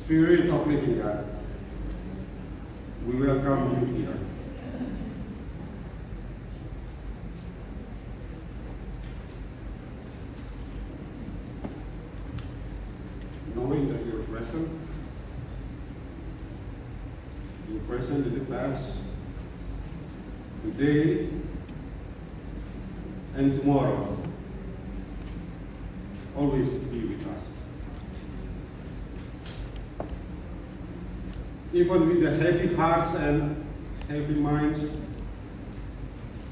Spirit of living God, we welcome you here. Knowing that you're present in the past, today, and tomorrow, always be with us. Even with the heavy hearts and heavy minds,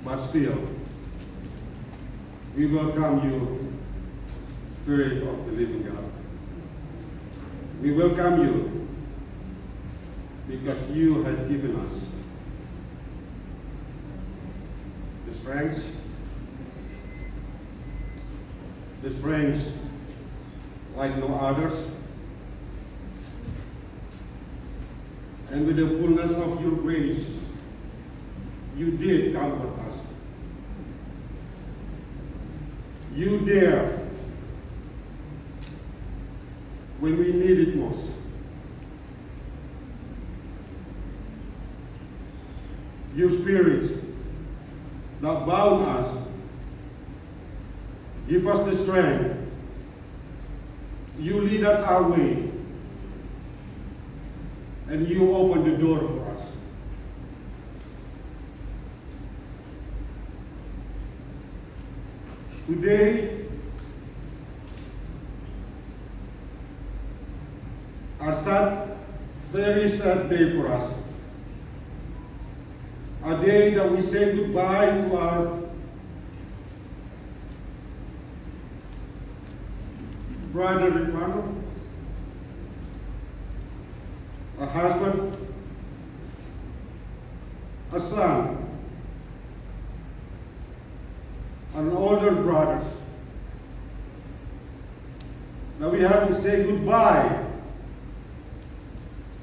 but still, we welcome you, Spirit of the living God. We welcome you because you have given us the strength like no others, and with the fullness of your grace, you did comfort us. You dare when we need it most. Your Spirit that bound us, give us the strength. You lead us our way, and you open the door for us. Today, very sad day for us. A day that we say goodbye to our brother Rivano, a husband, a son, and older brothers. Now we have to say goodbye,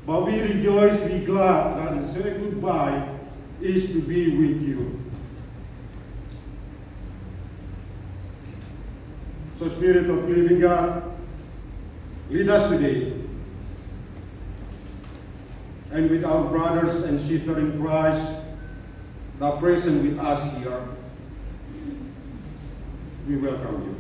but we rejoice, we glad that to say goodbye is to be with you. So Spirit of living God, lead us today. And with our brothers and sisters in Christ that are present with us here, we welcome you.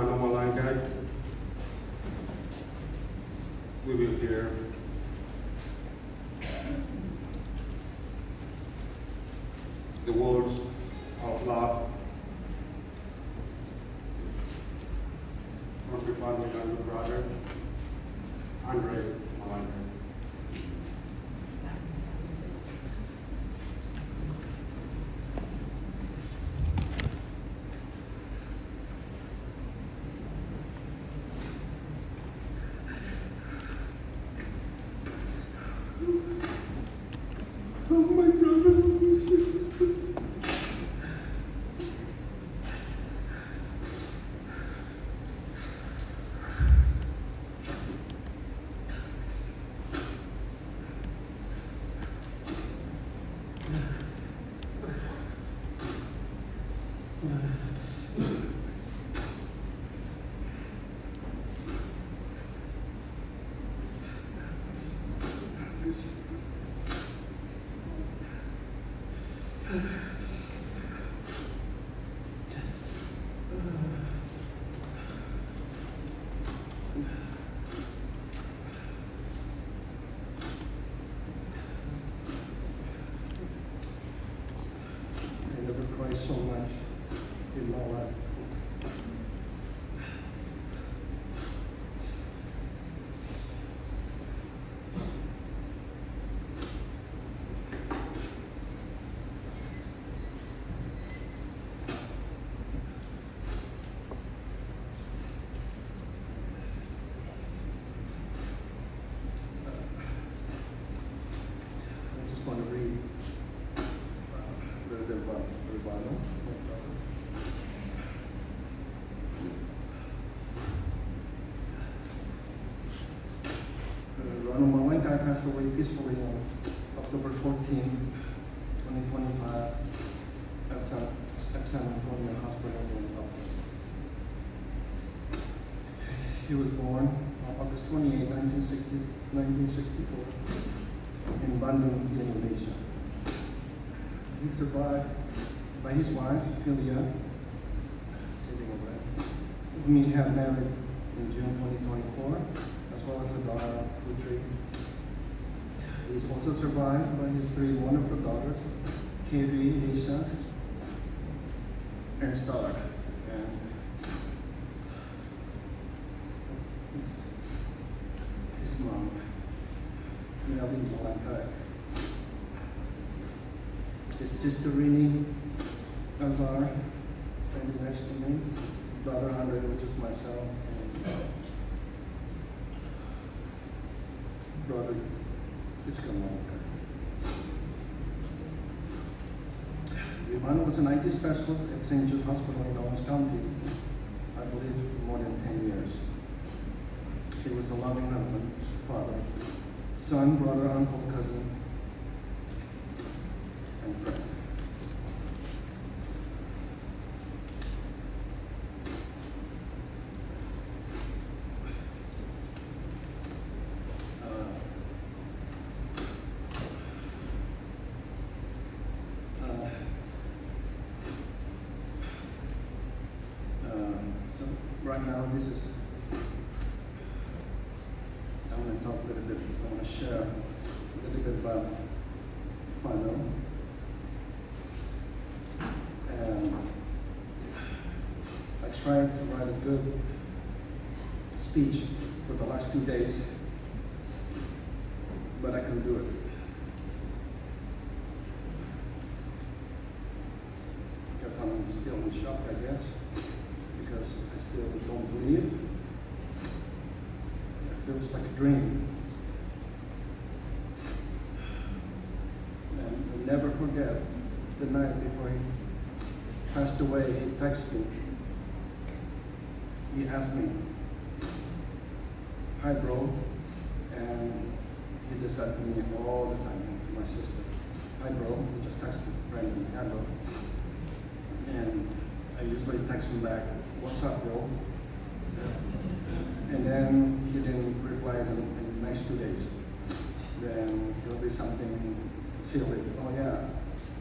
Rivano Mailangkay, we will hear the words of love from Rivano's younger brother, Andre Mailangkay. Oh, my brother was here. I never cried so much in my life. I just want to read a little bit about Rivano. Rivano Mailangkay passed away peacefully on October 14, 2025 at San Antonio Hospital in California. He was born on August 28, 1964 in Bandung, Indonesia. He survived by his wife, Philia, sitting over there, whom he had married in June 2024, as well as a daughter, Putri. He is also survived by his three wonderful daughters, KV, Asia, and Star. And his mom, Rivano Mailangkay. His sister Rini Azar, standing next to me, brother Andre, which is myself, and brother Mailangkay. Rivano was an IT specialist at St. Jude Hospital in Orange County, I believe more than 10 years. He was a loving husband, father, son, brother, uncle, cousin, and friend. So right now, this is, I'm going to talk a little bit, I want to share a little bit about Rivano. And I tried to write a good speech for the last 2 days, but I couldn't do it. Because I'm still in shock, I guess. Because I still don't believe. It feels like a dream. And I'll never forget the night before he passed away, he texted me. He asked me, "Hi bro," and he does that to me all the time, to my sister. "Hi bro," he just texted randomly, "Hi bro." And I usually text him back, "What's up, bro?" And then he didn't reply in the next 2 days. Then there'll be something silly. "Oh yeah,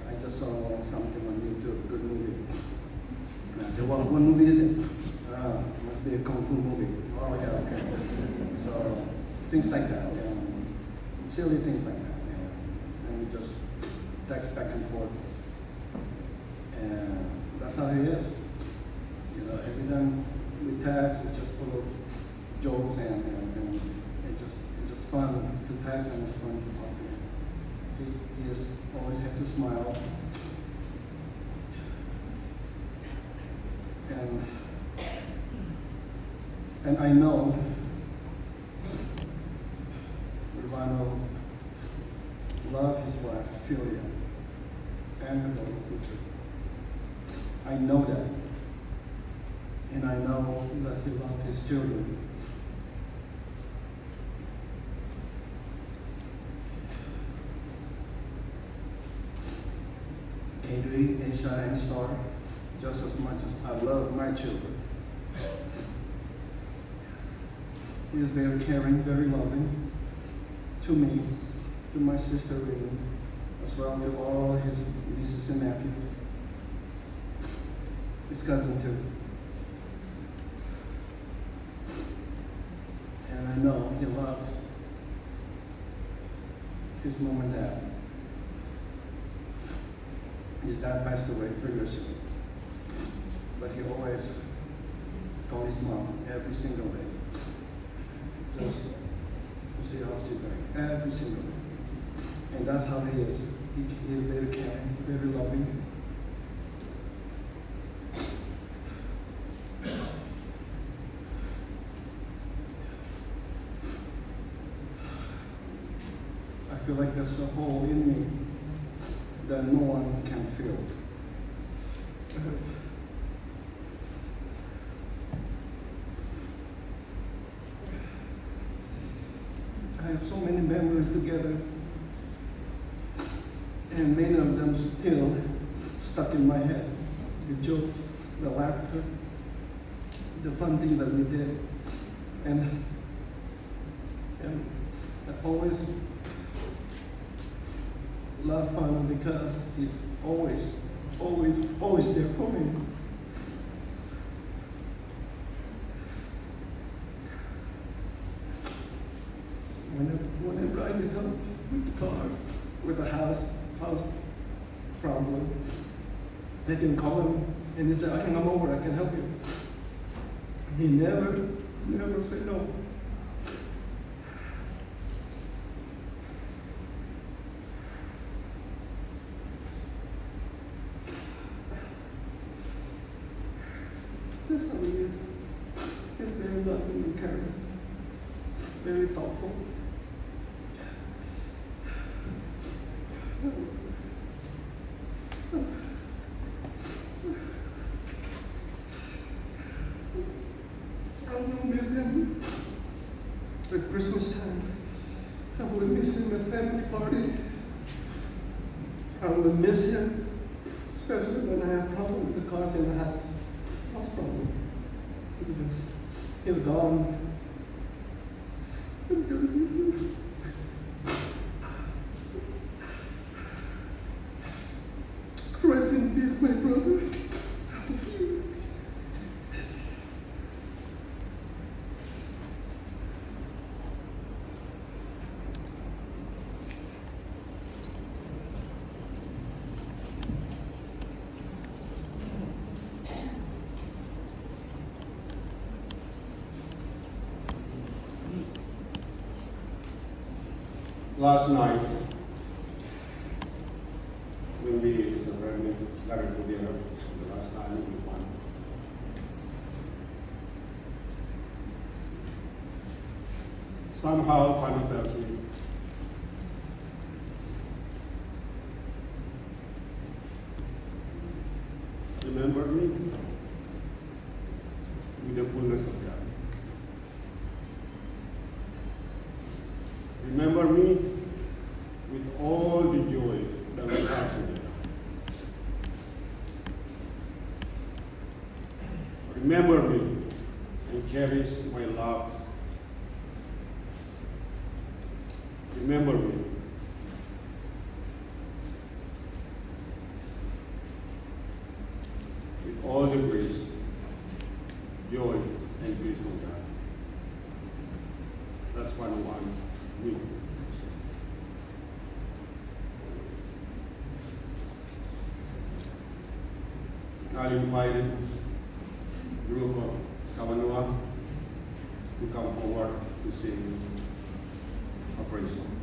I just saw something on YouTube, good movie." And I said, "Well, what movie is it?" be a kung fu movie. Oh, okay, okay. So things like that, silly things like that, and we just text back and forth, and that's how he is. You know, every time we text, it's just full of jokes, and it's just fun to text, and it's fun to talk to him. He is, always has a smile, and I know Rivano loved his wife, Philia, and her daughter, Putra. I know that. And I know that he loved his children. Adri, Aisha, and Star, just as much as I love my children. He is very caring, very loving to me, to my sister Rini, as well to all his nieces and nephews, his cousin too. And I know he loves his mom and dad. His dad passed away 3 years ago, but he always called his mom every single day, just to see how she's doing, every single day. And that's how he is. He is very caring, very loving. I feel like there's a hole in me that no one can fill. I have so many memories together, and many of them still stuck in my head. The jokes, the laughter, the fun things that we did. And I always love Fano because he's always there for me. Whenever I need help with the car, with the house problem, they can call him and he said, I can come over, I can help you. He never said no. That's how he is. He's very loving and caring, very thoughtful. I will miss him at Christmas time. I will miss him at family party. I will miss him, especially when I have problems with the cars in the house. House problem. He's gone. I'm gonna miss him. Rest in peace, my brother. Last night, when we celebrated gathered together, the last time we won. Somehow, Fano tells me, remember me with the fullness of God. Remember me with all the joy that we have together. Remember me and cherish my love. Remember me. With all the grace, joy, and peace. F11 week. I'll invite the group of Kavanagh to come forward to sing a praise song.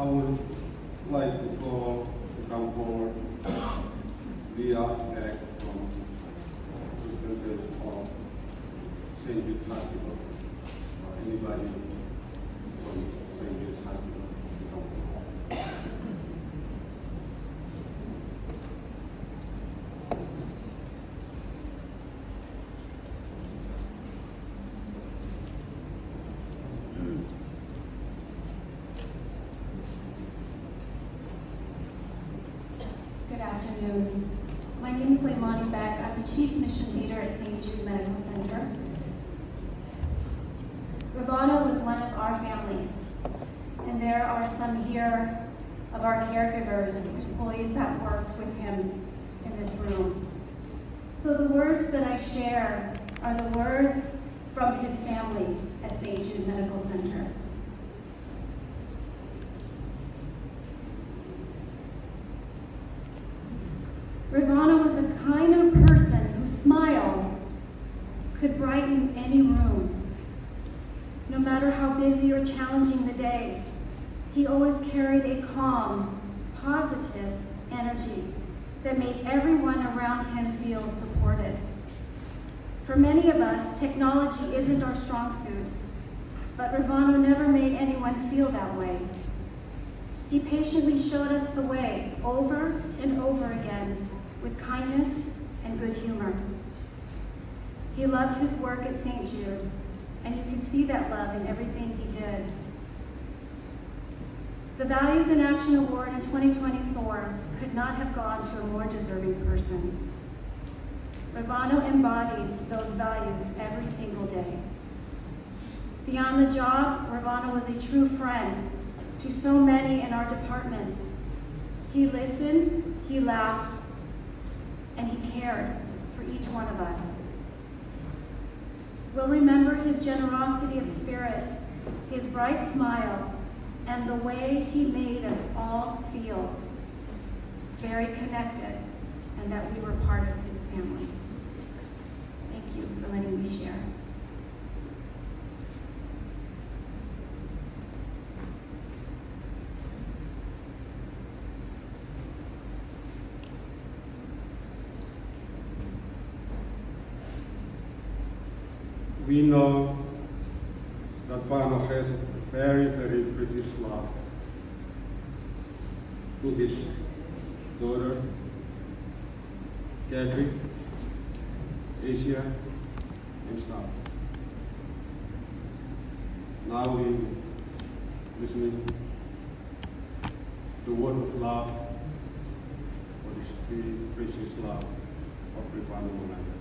I would like to call to come forward the architect from President of St. Jude's Hospital, or anybody from St. Jude's Hospital to come forward. Good afternoon. My name is Rivano Mailangkay. I'm the Chief Mission Leader at St. Jude Medical Center. Rivano was one of our family, and there are some here of our caregivers, employees that worked with him in this room. So the words that I share are the words from his family at St. Jude Medical Center. Rivano was a kind of person whose smile could brighten any room. No matter how busy or challenging the day, he always carried a calm, positive energy that made everyone around him feel supported. For many of us, technology isn't our strong suit, but Rivano never made anyone feel that way. He patiently showed us the way over and over again with kindness and good humor. He loved his work at St. Jude, and you can see that love in everything he did. The Values in Action Award in 2024 could not have gone to a more deserving person. Rivano embodied those values every single day. Beyond the job, Rivano was a true friend to so many in our department. He listened, he laughed, and he cared for each one of us. We'll remember his generosity of spirit, his bright smile, and the way he made us all feel very connected and that we were part of his family. Thank you for letting me share. We know that Rivano has a very, very pretty love to his daughter, Catherine, Asia, and staff. Now we listening the word of love for this very precious love of Rivano Mailangkay.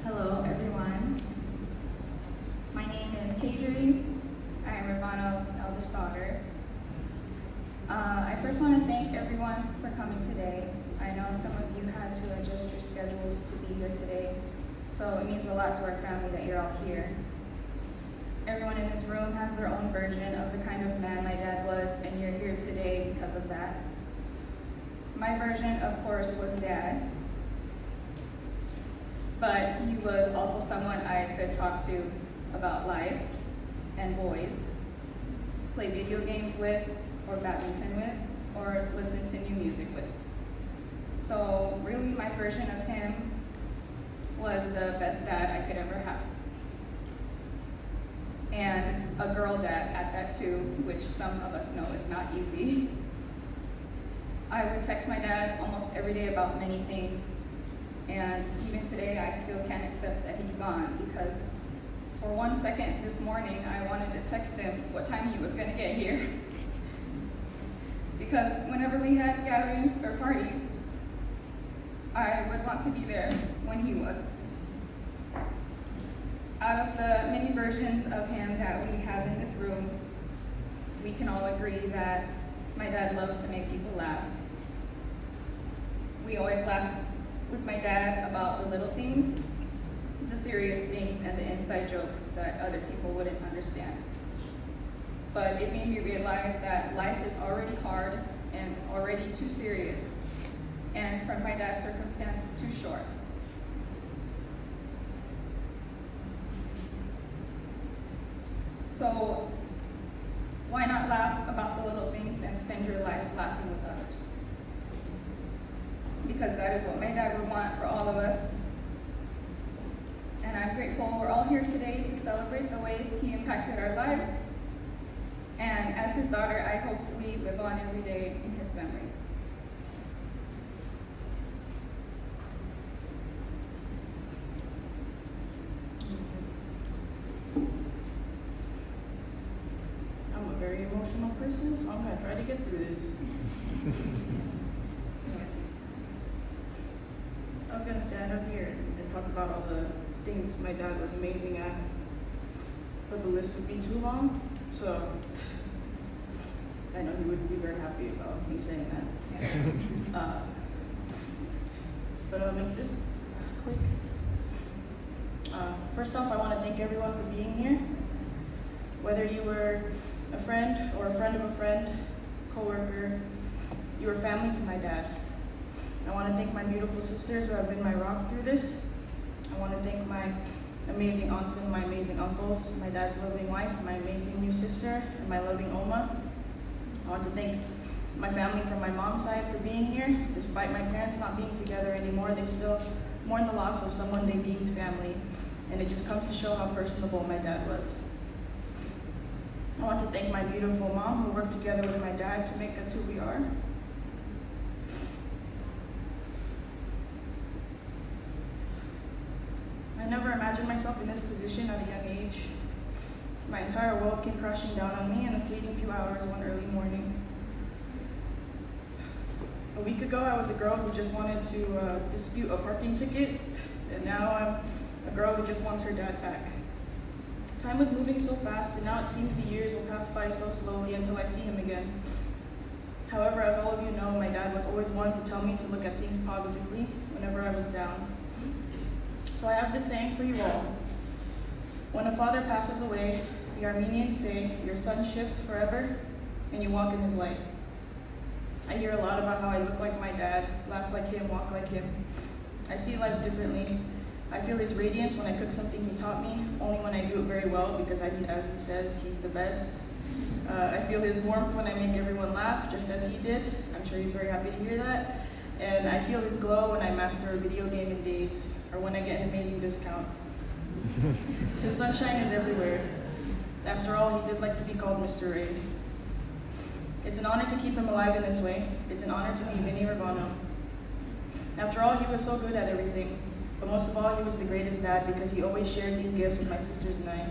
Hello, everyone. My name is Kadri. I am Rivano's eldest daughter. I first want to thank everyone for coming today. I know some of you had to adjust your schedules to be here today, so it means a lot to our family that you're all here. Everyone in this room has their own version of the kind of man my dad was, and you're here today because of that. My version, of course, was Dad. But he was also someone I could talk to about life and boys, play video games with, or badminton with, or listen to new music with. So really my version of him was the best dad I could ever have. And a girl dad at that too, which some of us know is not easy. I would text my dad almost every day about many things. And even today, I still can't accept that he's gone, because for 1 second this morning, I wanted to text him what time he was going to get here. Because whenever we had gatherings or parties, I would want to be there when he was. Out of the many versions of him that we have in this room, we can all agree that my dad loved to make people laugh. We always laugh with my dad about the little things, the serious things, and the inside jokes that other people wouldn't understand. But it made me realize that life is already hard and already too serious, and from my dad's circumstance, too short. So why not laugh about the little things and spend your life laughing with others? Because that is what my dad would want for all of us. And I'm grateful we're all here today to celebrate the ways he impacted our lives. And as his daughter, I hope we live on every day in his memory. I'm a very emotional person, so I'm gonna try to get through this. I was gonna stand up here and talk about all the things my dad was amazing at, but the list would be too long, so I know he would be very happy about me saying that. But I'll make this quick. First off, I want to thank everyone for being here. Whether you were a friend or a friend of a friend, coworker, you were family to my dad. I want to thank my beautiful sisters who have been my rock through this. I want to thank my amazing aunts and my amazing uncles, my dad's loving wife, my amazing new sister, and my loving Oma. I want to thank my family from my mom's side for being here. Despite my parents not being together anymore, they still mourn the loss of someone they deemed family. And it just comes to show how personable my dad was. I want to thank my beautiful mom who worked together with my dad to make us who we are. I never imagined myself in this position at a young age. My entire world came crashing down on me in a fleeting few hours one early morning. A week ago, I was a girl who just wanted to dispute a parking ticket, and now I'm a girl who just wants her dad back. Time was moving so fast, and now it seems the years will pass by so slowly until I see him again. However, as all of you know, my dad was always one to tell me to look at things positively whenever I was down. So I have this saying for you all. When a father passes away, the Armenians say, your sun shifts forever, and you walk in his light. I hear a lot about how I look like my dad, laugh like him, walk like him. I see life differently. I feel his radiance when I cook something he taught me, only when I do it very well, because as he says, he's the best. I feel his warmth when I make everyone laugh, just as he did. I'm sure he's very happy to hear that. And I feel his glow when I master a video game in days, or when I get an amazing discount. His sunshine is everywhere. After all, he did like to be called Mr. Ray. It's an honor to keep him alive in this way. It's an honor to meet Vinny Rivano. After all, he was so good at everything. But most of all, he was the greatest dad because he always shared these gifts with my sisters and I.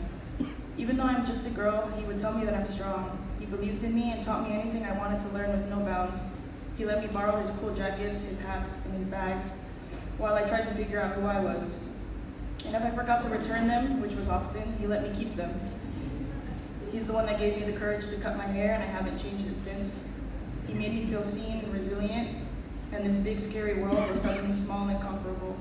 Even though I'm just a girl, he would tell me that I'm strong. He believed in me and taught me anything I wanted to learn with no bounds. He let me borrow his cool jackets, his hats, and his bags, while I tried to figure out who I was. And if I forgot to return them, which was often, he let me keep them. He's the one that gave me the courage to cut my hair, and I haven't changed it since. He made me feel seen and resilient, and this big, scary world was suddenly small and comparable.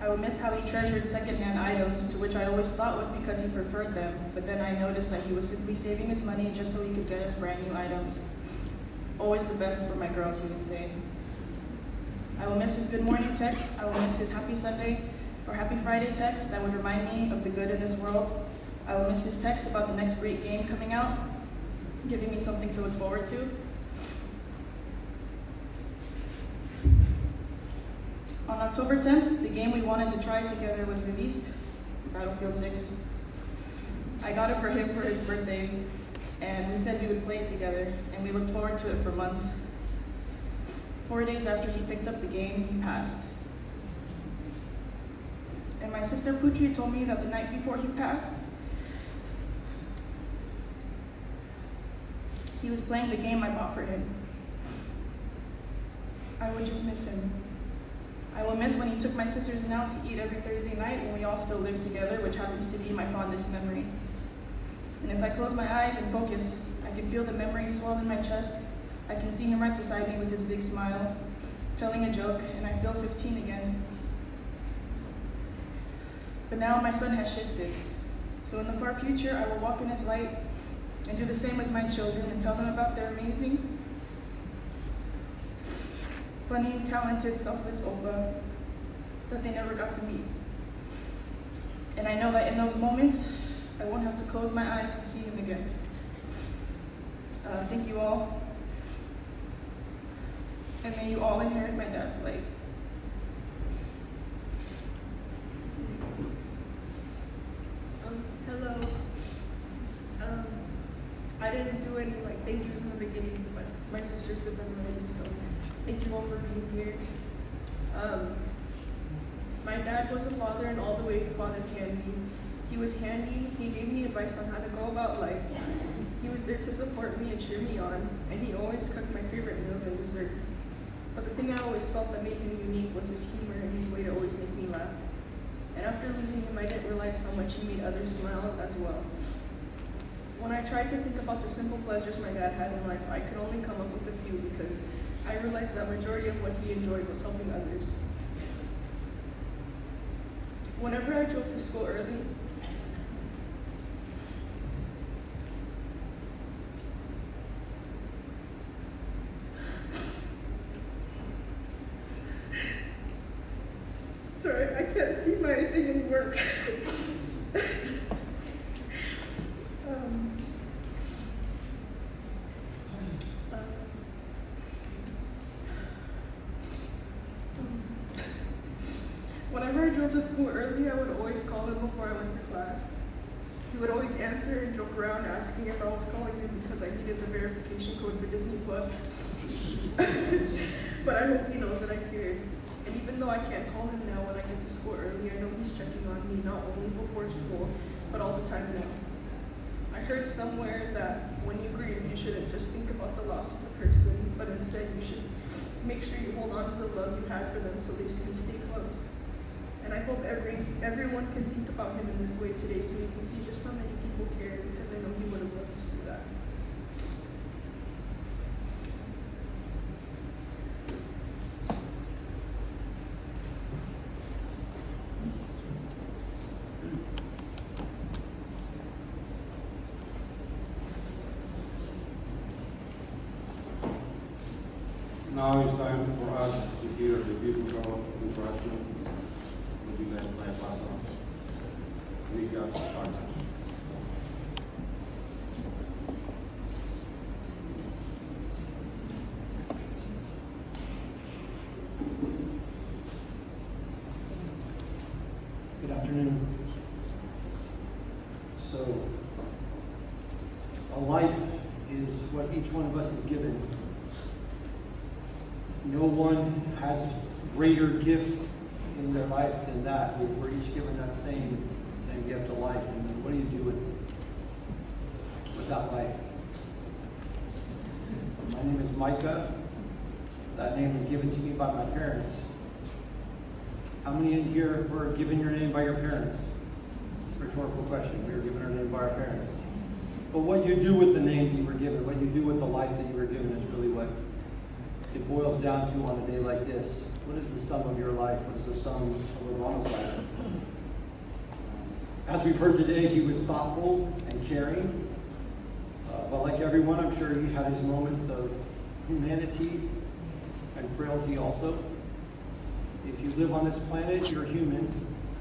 I would miss how he treasured secondhand items, to which I always thought was because he preferred them, but then I noticed that he was simply saving his money just so he could get us brand new items. Always the best for my girls, he would say. I will miss his good morning texts. I will miss his happy Sunday or happy Friday texts that would remind me of the good in this world. I will miss his texts about the next great game coming out, giving me something to look forward to. On October 10th, the game we wanted to try together was released, Battlefield 6. I got it for him for his birthday. and we said we would play it together, and we looked forward to it for months. 4 days after he picked up the game, he passed. And my sister Putri told me that the night before he passed, he was playing the game I bought for him. I would just miss him. I will miss when he took my sisters and I out to eat every Thursday night when we all still lived together, which happens to be my fondest memory. And if I close my eyes and focus, I can feel the memory swell in my chest. I can see him right beside me with his big smile, telling a joke, and I feel 15 again. But now my son has shifted. So in the far future, I will walk in his light and do the same with my children and tell them about their amazing, funny, talented, selfless Opa that they never got to meet. And I know that in those moments, I won't have to close my eyes to see him again. Thank you all. And may you all inherit my dad's light. Hello. I didn't do any thank yous in the beginning, but my sisters did them already, so thank you all for being here. My dad was a father in all the ways a father can be. He was handy, he gave me advice on how to go about life. He was there to support me and cheer me on, and he always cooked my favorite meals and desserts. But the thing I always felt that made him unique was his humor and his way to always make me laugh. And after losing him, I didn't realize how much he made others smile as well. When I tried to think about the simple pleasures my dad had in life, I could only come up with a few because I realized that majority of what he enjoyed was helping others. Whenever I drove to school early, sorry, I can't see my thing anymore. Whenever I drove to school early, I would always call him before I went to class. He would always answer and joke around asking if I was calling him because I needed the verification code for Disney Plus. But I hope he knows that I cared. And even though I can't call him now when I get to school early, I know he's checking on me not only before school, but all the time now. I heard somewhere that when you grieve, you shouldn't just think about the loss of the person, but instead you should make sure you hold on to the love you had for them so they can stay close. And I hope everyone can think about him in this way today so we can see just how many people care, because I know he would have loved to see that. Now it's time for us to hear the beautiful introduction will be led by Pastor Mika Partners. Good afternoon. So, a life is what each one of us is given. No one has greater gift in their life than that. We're each given that same gift of life. And then what do you do with that life? My name is Micah. That name was given to me by my parents. How many in here were given your name by your parents? Rhetorical question. We were given our name by our parents. But what you do with the name that you were given, what you do with the life that you were given is really what it boils down to on a day like this. What is the sum of your life? What is the sum of Rivano's life? As we've heard today, he was thoughtful and caring. But like everyone, I'm sure he had his moments of humanity and frailty also. If you live on this planet, you're human.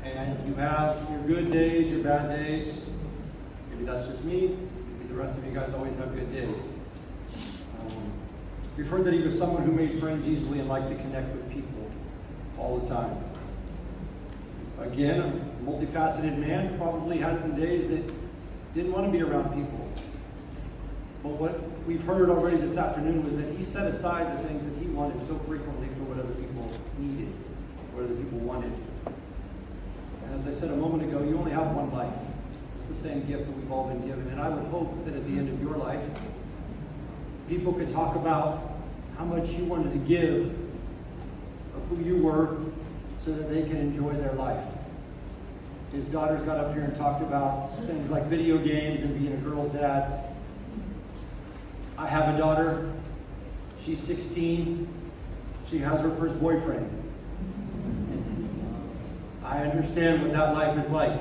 And you have your good days, your bad days. Maybe that's just me. Maybe the rest of you guys always have good days. We've heard that he was someone who made friends easily and liked to connect with people all the time. Again, a multifaceted man, probably had some days that didn't want to be around people. But what we've heard already this afternoon was that he set aside the things that he wanted so frequently for what other people needed, what other people wanted. And as I said a moment ago, you only have one life. It's the same gift that we've all been given. And I would hope that at the end of your life, people could talk about how much you wanted to give of who you were so that they can enjoy their life. His daughters got up here and talked about things like video games and being a girl's dad. I have a daughter. She's 16. She has her first boyfriend. I understand what that life is like.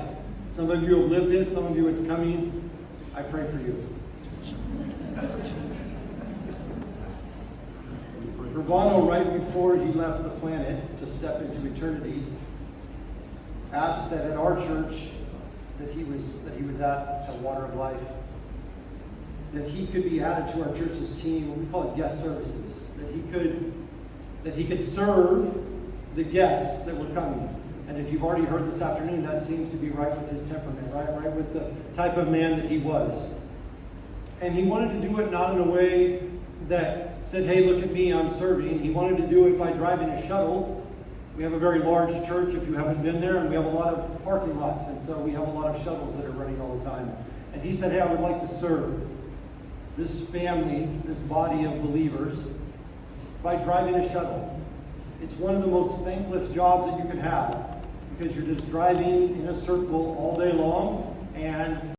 Some of you have lived it, some of you it's coming. I pray for you. Rivano, right before he left the planet to step into eternity, asked that at our church that he was at Water of Life, that he could be added to our church's team, what we call it guest services, that he could serve the guests that were coming. And if you've already heard this afternoon, that seems to be right with his temperament, right with the type of man that he was. And he wanted to do it not in a way that said, hey, look at me, I'm serving. He wanted to do it by driving a shuttle. We have a very large church, if you haven't been there, and we have a lot of parking lots, and so we have a lot of shuttles that are running all the time. And he said, hey, I would like to serve this family, this body of believers, by driving a shuttle. It's one of the most thankless jobs that you can have, because you're just driving in a circle all day long, and